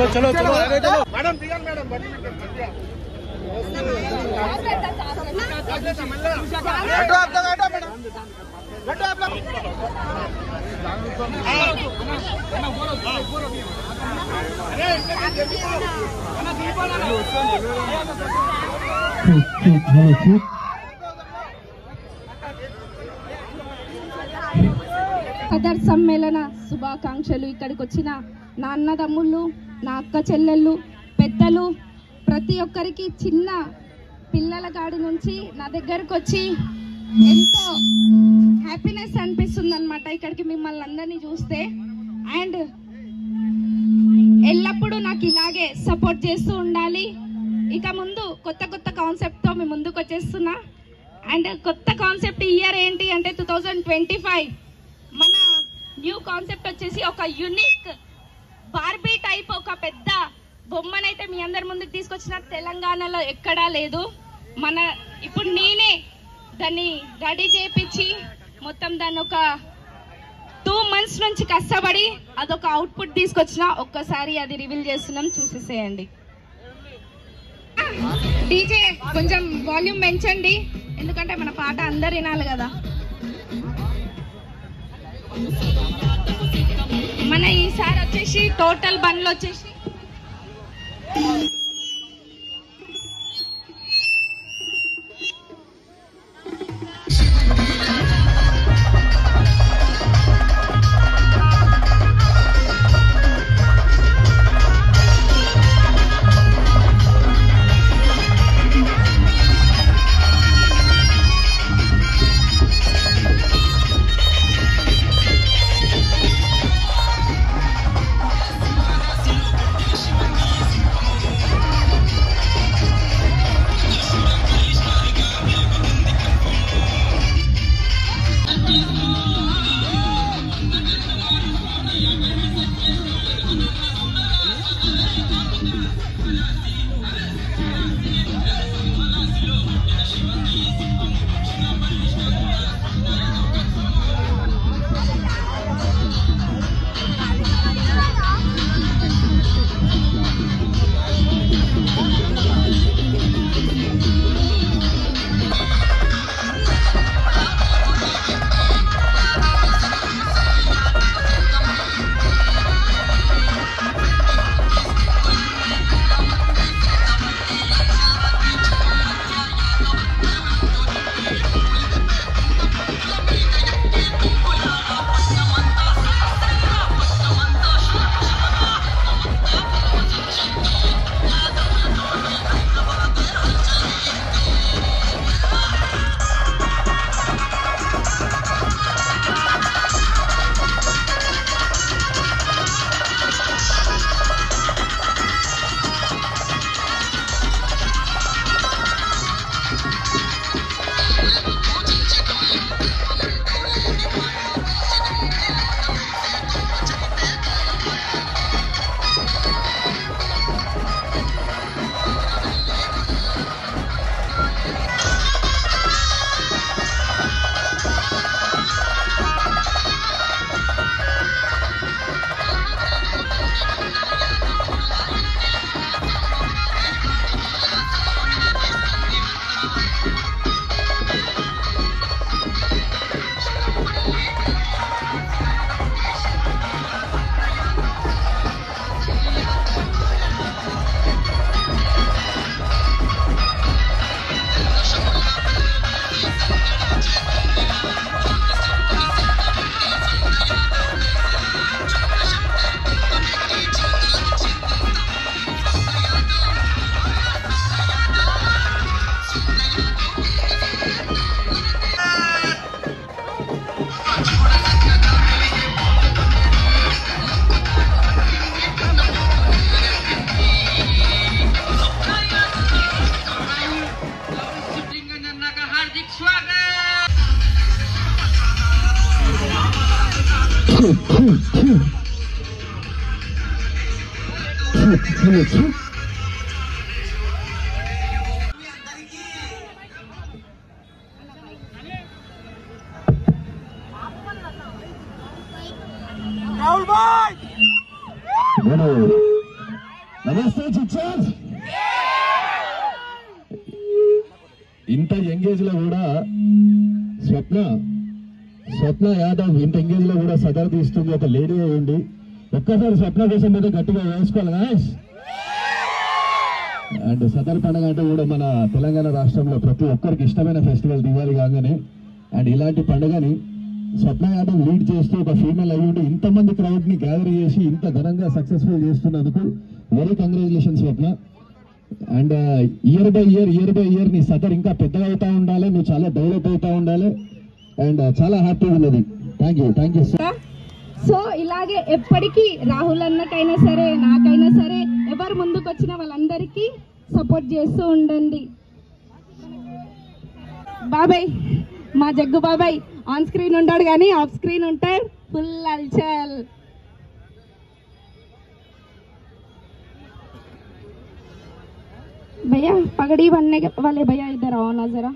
चलो चलो चलो मैडम दिगन मैडम కదర్ సమ్మేళన శుభాకాంక్షలు. ఇక్కడికి వచ్చిన నా అన్నదమ్ముళ్ళు, నా అక్క చెల్లెళ్ళు, పెద్దలు, ప్రతి ఒక్కరికి చిన్న పిల్లల కాడి నుంచి నా దగ్గరకు వచ్చి ఎంతో హ్యాపీనెస్ అనిపిస్తుంది అనమాట ఇక్కడికి మిమ్మల్ని అందరినీ చూస్తే. అండ్ ఎల్లప్పుడూ నాకు ఇలాగే సపోర్ట్ చేస్తూ ఉండాలి. ఇక ముందు కొత్త కొత్త కాన్సెప్ట్తో మీ ముందుకు వచ్చేస్తున్నా. అండ్ కొత్త కాన్సెప్ట్ ఇయర్ ఏంటి అంటే 2025 మన న్యూ కాన్సెప్ట్ వచ్చేసి ఒక యూనిక్ బార్బీ టైప్ ఒక పెద్ద బొమ్మనైతే మీ అందరి ముందుకు తీసుకొచ్చిన. తెలంగాణలో ఎక్కడా లేదు. ఇప్పుడు నేనే దాన్ని రెడీ చేయించి మొత్తం దాన్ని ఒక 2 months నుంచి కష్టపడి అదొక అవుట్పుట్ తీసుకొచ్చిన. ఒక్కసారి అది రివీల్ చేస్తున్నాం, చూసేసేయండి. డీజే కొంచెం వాల్యూమ్ పెంచండి, ఎందుకంటే మన పాట అందరు వినాలి కదా. మన ఈసారి వచ్చేసి టోటల్ బండ్లు వచ్చేసి నమస్తే చిచ్చార్. ఇంత ఎంగేజ్ లో కూడా స్వప్న యాదవ్ ఇంత ఎంగేజ్ లో కూడా సదర్ తీస్తుంది. ఒక లేడీ అయ్యండి. ఒక్కసారి స్వప్న కోసం మీద గట్టిగా వేసుకోవాలి గాయ్స్. అండ్ సదర్ పండుగ అంటే కూడా మన తెలంగాణ రాష్ట్రంలో ప్రతి ఒక్కరికి ఇష్టమైన ఫెస్టివల్ దివాళీ కాగానే. అండ్ ఇలాంటి పండుగని స్వప్న యాదవ్ లీడ్ చేస్తూ ఒక ఫీమేల్ అయ్యుండి ఇంతమంది క్రౌడ్ ని గ్యాదర్ చేసి ఇంత ఘనంగా సక్సెస్ఫుల్ చేస్తున్నందుకు very congratulations Swapna. And year by year నీ సదర్ ఇంకా పెద్దగా అవుతా ఉండాలి, నువ్వు చాలా డెవలప్ అవుతా ఉండాలి. అండ్ చాలా హ్యాపీగా ఉన్నది. థ్యాంక్ యూ సో ఇలాగే ఎప్పటికీ రాహుల్ అన్నకైనా సరే నాకైనా సరే ఎవరు ముందుకు వచ్చిన వాళ్ళందరికీ సపోర్ట్ చేస్తూ ఉండండి. బాబాయ్ మా జగ్గు బాబాయ్ ఆన్ స్క్రీన్ ఉంటాడు కానీ ఆఫ్ స్క్రీన్ ఉంటాడు ఫుల్ అల్చల్. भैया पगड़ी बनने वाले भैया इधर आओ ना जरा.